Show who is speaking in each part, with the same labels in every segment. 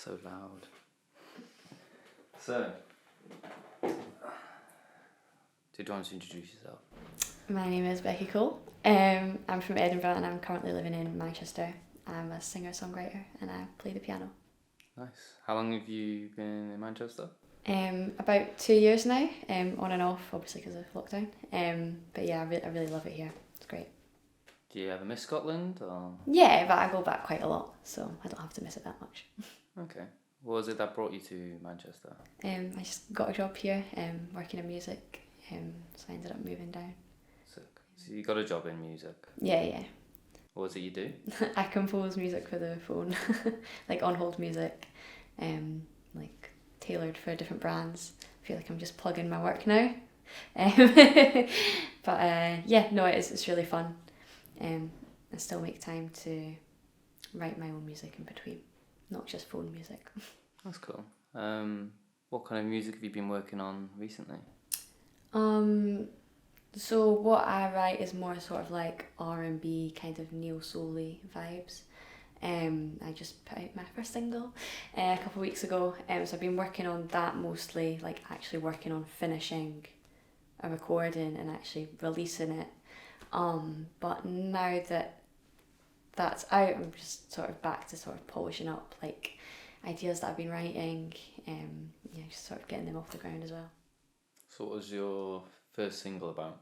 Speaker 1: so loud. So, do you want to introduce yourself?
Speaker 2: My name is Becky Cole. I'm from Edinburgh and I'm currently living in Manchester. I'm a singer-songwriter and I play the piano.
Speaker 1: Nice. How long have you been in Manchester?
Speaker 2: About 2 years now, on and off, obviously because of lockdown. But yeah, I really love it here. It's great.
Speaker 1: Do you ever miss Scotland? Or?
Speaker 2: Yeah, but I go back quite a lot, so I don't have to miss it that much.
Speaker 1: Okay. What was it that brought you to Manchester?
Speaker 2: I just got a job here, working in music, so I ended up moving down.
Speaker 1: Sick. So you got a job in music?
Speaker 2: Yeah.
Speaker 1: What was it you do?
Speaker 2: I compose music for the phone, like on-hold music, like tailored for different brands. I feel like I'm just plugging my work now. But yeah, no, it's really fun. I still make time to write my own music in between, not just phone music.
Speaker 1: That's cool. What kind of music have you been working on recently?
Speaker 2: So what I write is more sort of like R&B, kind of neo-soul-y vibes. I just put out my first single a couple of weeks ago, so I've been working on that mostly, like actually working on finishing a recording and actually releasing it. But now that that's out, I'm just sort of back to sort of polishing up like ideas that I've been writing, just sort of getting them off the ground as well.
Speaker 1: So what was your first single about?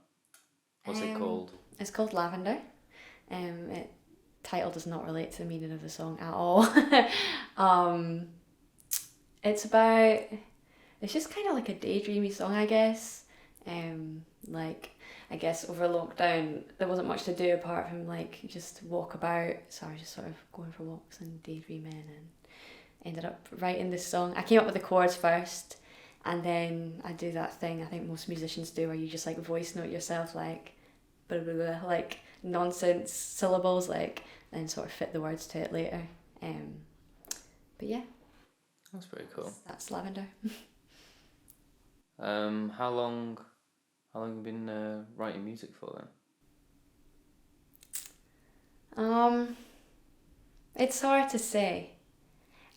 Speaker 1: What's it called?
Speaker 2: It's called Lavender. Title does not relate to the meaning of the song at all. It's just kind of like a daydreamy song, I guess. I guess over lockdown there wasn't much to do apart from like just walk about, so I was just sort of going for walks and daydreaming and ended up writing this song. I came up with the chords first and then I do that thing I think most musicians do where you just like voice note yourself like blah blah blah, like nonsense syllables, like, and sort of fit the words to it later. But yeah,
Speaker 1: That's pretty cool.
Speaker 2: that's Lavender.
Speaker 1: How long have you been writing music for then?
Speaker 2: It's hard to say.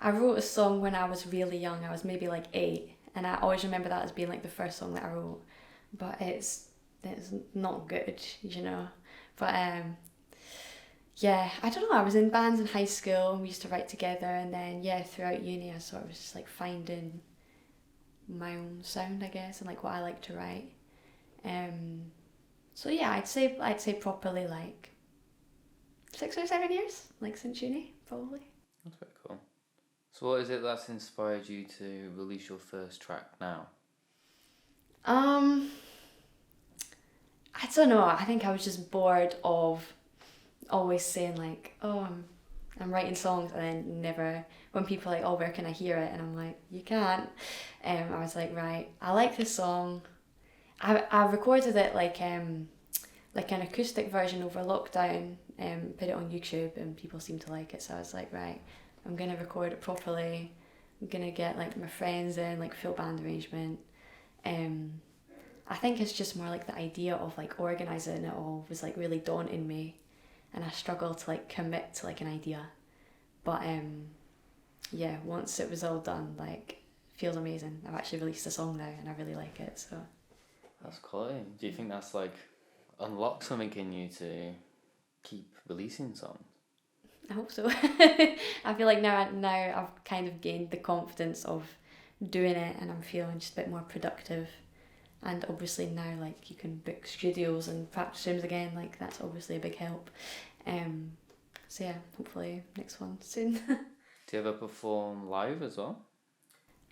Speaker 2: I wrote a song when I was really young. I was maybe like 8, and I always remember that as being like the first song that I wrote. But it's not good, you know. But yeah, I don't know. I was in bands in high school and we used to write together, and then throughout uni I sort of was just like finding my own sound, I guess, and like what I like to write. So yeah, I'd say properly like 6 or 7 years, like since uni, probably.
Speaker 1: That's very cool. So what is it that's inspired you to release your first track now?
Speaker 2: I don't know. I think I was just bored of always saying like, oh, I'm writing songs, and then never, when people are like, oh, where can I hear it? And I'm like, you can't. I was like, right, I like this song. I recorded it like an acoustic version over lockdown, put it on YouTube, and people seemed to like it. So I was like, right, I'm gonna record it properly. I'm gonna get like my friends in, like full band arrangement. I think it's just more like the idea of like organising it all was like really daunting me, and I struggled to like commit to like an idea. But once it was all done, like, feels amazing. I've actually released a song now and I really like it, so.
Speaker 1: That's quality. Do you think that's like unlocked something in you to keep releasing songs?
Speaker 2: I hope so. I feel like now I've kind of gained the confidence of doing it, and I'm feeling just a bit more productive. And obviously now, like, you can book studios and practice rooms again, like that's obviously a big help. So yeah, hopefully next one soon.
Speaker 1: Do you ever perform live as well?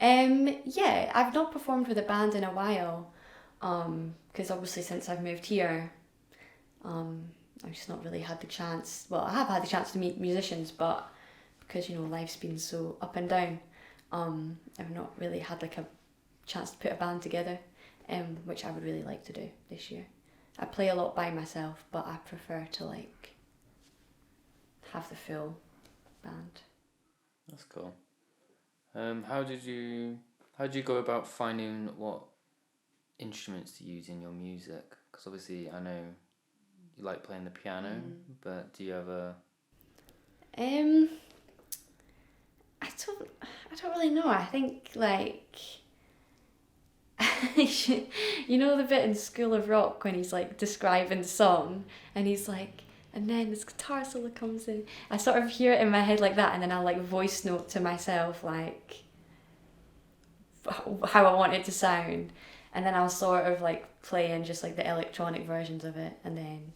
Speaker 2: Yeah, I've not performed with a band in a while, because obviously since I've moved here, I've just not really had the chance. Well, I have had the chance to meet musicians, but because, you know, life's been so up and down, I've not really had like a chance to put a band together, which I would really like to do this year. I play a lot by myself, but I prefer to like have the full band.
Speaker 1: That's cool. How did you go about finding what instruments to use in your music? Because obviously I know you like playing the piano, but do you ever?
Speaker 2: I don't really know. I think like you know the bit in School of Rock when he's like describing the song and he's like, and then this guitar solo comes in. I sort of hear it in my head like that, and then I'll like voice note to myself like how I want it to sound, and then I'll sort of like play in just like the electronic versions of it and then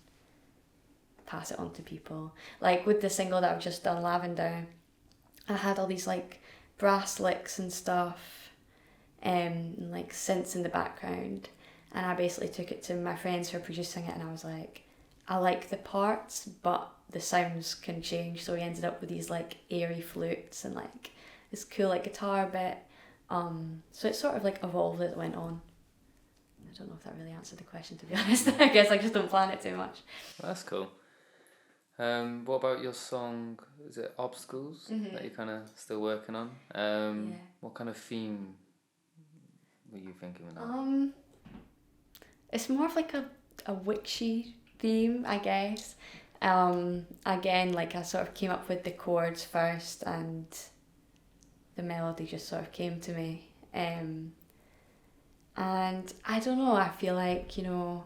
Speaker 2: pass it on to people. Like with the single that I've just done, Lavender, I had all these like brass licks and stuff, and like synths in the background, and I basically took it to my friends who were producing it, and I was like, I like the parts, but the sounds can change. So we ended up with these like airy flutes and like this cool like guitar bit. So it sort of like evolved as it went on. I don't know if that really answered the question, to be honest. I guess I just don't plan it too much.
Speaker 1: Well, that's cool. What about your song? Is it Obstacles that you're kind of still working on?
Speaker 2: Yeah.
Speaker 1: What kind of theme were you thinking with that?
Speaker 2: It's more of like a witchy theme, I guess. Again, like I sort of came up with the chords first, and the melody just sort of came to me. And I don't know, I feel like, you know,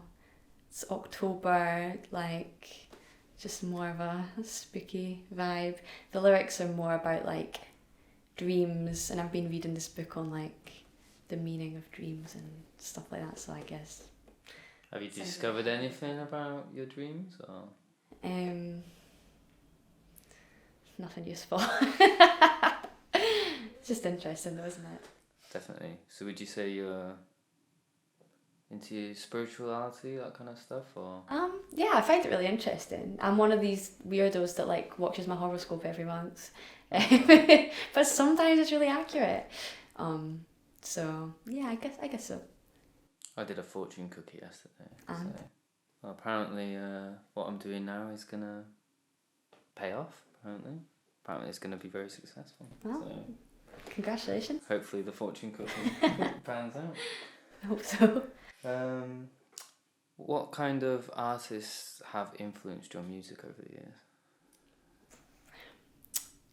Speaker 2: it's October, like just more of a spooky vibe. The lyrics are more about like dreams, and I've been reading this book on like the meaning of dreams and stuff like that, so I guess.
Speaker 1: Have you discovered anything about your dreams, or?
Speaker 2: Nothing useful. It's just interesting though, isn't it?
Speaker 1: Definitely. So would you say you're into spirituality, that kind of stuff, or?
Speaker 2: Yeah, I find it really interesting. I'm one of these weirdos that like watches my horoscope every month. But sometimes it's really accurate. So yeah, I guess so.
Speaker 1: I did a fortune cookie yesterday. So, well, apparently, what I'm doing now is gonna pay off. Apparently, it's gonna be very successful.
Speaker 2: Well,
Speaker 1: so
Speaker 2: congratulations.
Speaker 1: hopefully, the fortune cookie pans out.
Speaker 2: I hope so.
Speaker 1: What kind of artists have influenced your music over the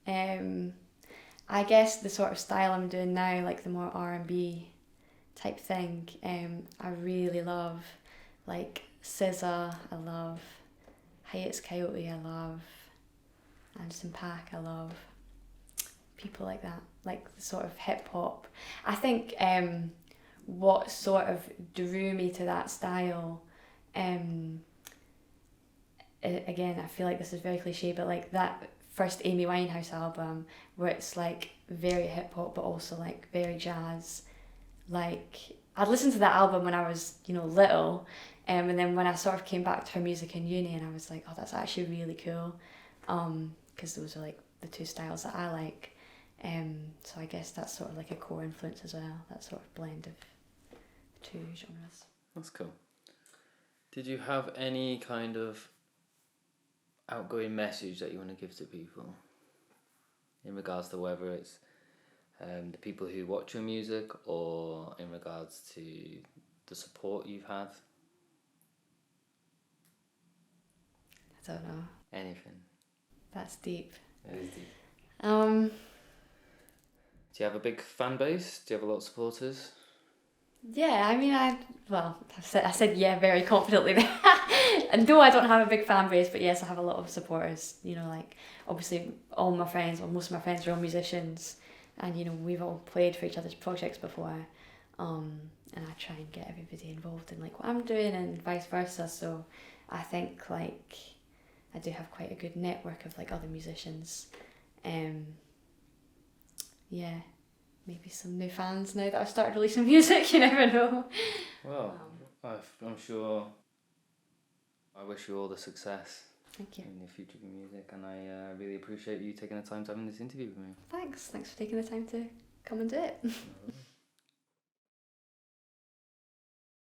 Speaker 1: years?
Speaker 2: I guess the sort of style I'm doing now, like the more R&B type thing, I really love, like SZA, I love, Hiatus Coyote, I love, Anderson .Paak, I love, people like that, like the sort of hip hop. I think what sort of drew me to that style, again, I feel like this is very cliche, but like that first Amy Winehouse album, where it's like very hip hop but also like very jazz. Like I'd listened to that album when I was, you know, little, and then when I sort of came back to her music in uni, and I was like, oh, that's actually really cool, because those are like the two styles that I like. So I guess that's sort of like a core influence as well, that sort of blend of the two genres.
Speaker 1: That's cool. Did you have any kind of outgoing message that you want to give to people in regards to whether it's the people who watch your music or in regards to the support you've had?
Speaker 2: I don't know.
Speaker 1: Anything.
Speaker 2: That's deep.
Speaker 1: It is deep.
Speaker 2: Um,
Speaker 1: Do you have a big fan base? Do you have a lot of supporters?
Speaker 2: Yeah, I mean, I said yeah very confidently there. And though I don't have a big fan base, but yes, I have a lot of supporters. You know, like obviously all my friends, or most of my friends are all musicians, and you know we've all played for each other's projects before. And I try and get everybody involved in like what I'm doing and vice versa. So I think like I do have quite a good network of like other musicians. Yeah. Maybe some new fans now that I've started releasing music, you never know.
Speaker 1: Well, I'm sure I wish you all the success
Speaker 2: Thank you.
Speaker 1: in the future of your music, and I really appreciate you taking the time to having this interview with me.
Speaker 2: Thanks for taking the time to come and do it.